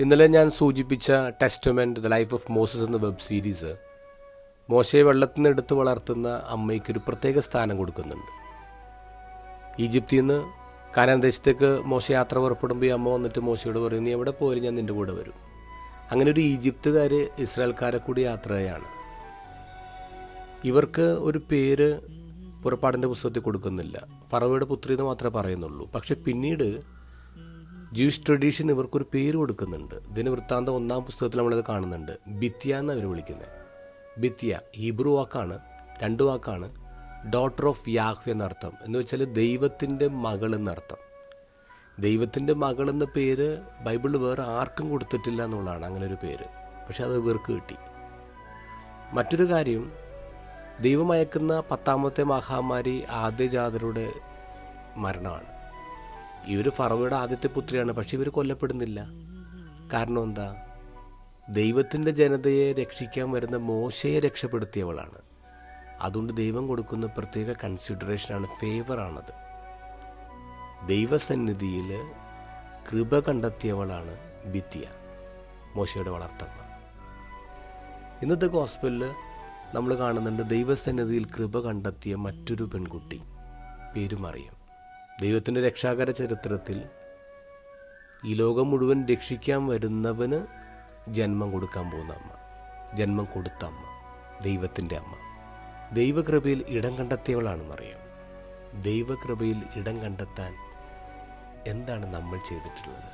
ഇന്നലെ ഞാൻ സൂചിപ്പിച്ച testament the life of Moses എന്ന വെബ് സീരീസ് മോശയെ വെള്ളത്തിൽ നിന്ന് എടുത്ത് വളർത്തുന്ന അമ്മയ്ക്കൊരു പ്രത്യേക സ്ഥാനം കൊടുക്കുന്നുണ്ട്. ഈജിപ്തിൽ നിന്ന് കാനാൻ ദേശത്തേക്ക് മോശ യാത്ര പുറപ്പെടുമ്പോൾ ഈ അമ്മ വന്നിട്ട് മോശയോട് പറയും, നീ എവിടെ പോയാലും ഞാൻ നിൻ്റെ കൂടെ വരും. അങ്ങനെ ഒരു ഈജിപ്തുകാർ ഇസ്രായേൽക്കാരെ കൂടി യാത്രയാണ്. ഇവർക്ക് ഒരു പേര് പുറപ്പാടിൻ്റെ പുസ്തകത്തിൽ കൊടുക്കുന്നില്ല. ഫറവോയുടെ പുത്രി എന്ന് മാത്രമേ പറയുന്നുള്ളൂ. പക്ഷെ പിന്നീട് ജൂയിഷ് ട്രഡീഷൻ ഇവർക്കൊരു പേര് കൊടുക്കുന്നുണ്ട്. ദിനവൃത്താന്തം 1-ാം പുസ്തകത്തിൽ നമ്മളിത് കാണുന്നുണ്ട്. ബിത്യ എന്ന് അവർ വിളിക്കുന്നത്. ബിത്യ ഹീബ്രു വാക്കാണ്, 2 വാക്കാണ്. ഡോട്ടർ ഓഫ് യാഹ്വേ എന്നർത്ഥം. എന്ന് വെച്ചാൽ ദൈവത്തിൻ്റെ മകൾ എന്നർത്ഥം. ദൈവത്തിൻ്റെ മകൾ എന്ന പേര് ബൈബിളിൽ വേറെ ആർക്കും കൊടുത്തിട്ടില്ല എന്നുള്ളതാണ് അങ്ങനെ ഒരു പേര്. പക്ഷെ അത് ഇവർക്ക് കിട്ടി. മറ്റൊരു കാര്യം, ദൈവം അയക്കുന്ന 10ാമത്തെ മഹാമാരി ആദ്യജാതരുടെ മരണമാണ്. ഇവർ ഫറവോയുടെ ആദ്യത്തെ പുത്രിയാണ്. പക്ഷെ ഇവർ കൊല്ലപ്പെടുന്നില്ല. കാരണം എന്താ? ദൈവത്തിൻ്റെ ജനതയെ രക്ഷിക്കാൻ വരുന്ന മോശയെ രക്ഷപ്പെടുത്തിയവളാണ്. അതുകൊണ്ട് ദൈവം കൊടുക്കുന്ന പ്രത്യേക കൺസിഡറേഷനാണ്, ഫേവറാണത്. ദൈവസന്നിധിയിൽ കൃപ കണ്ടെത്തിയവളാണ് ബിത്യ, മോശയുടെ വളർത്തമ്മ. ഇന്നത്തെ ഗോസ്പലിൽ നമ്മൾ കാണുന്നുണ്ട് ദൈവസന്നിധിയിൽ കൃപ കണ്ടെത്തിയ മറ്റൊരു പെൺകുട്ടി, പേര് മറിയം. ദൈവത്തിൻ്റെ രക്ഷാകര ചരിത്രത്തിൽ ഈ ലോകം മുഴുവൻ രക്ഷിക്കാൻ വരുന്നവന് ജന്മം കൊടുക്കാൻ പോകുന്ന അമ്മ, ജന്മം കൊടുത്ത അമ്മ, ദൈവത്തിൻ്റെ അമ്മ. ദൈവകൃപയിൽ ഇടം കണ്ടെത്തിയവളാണ് മറിയം. ദൈവകൃപയിൽ ഇടം കണ്ടെത്താൻ എന്താണ് നമ്മൾ ചെയ്തിട്ടുള്ളത്?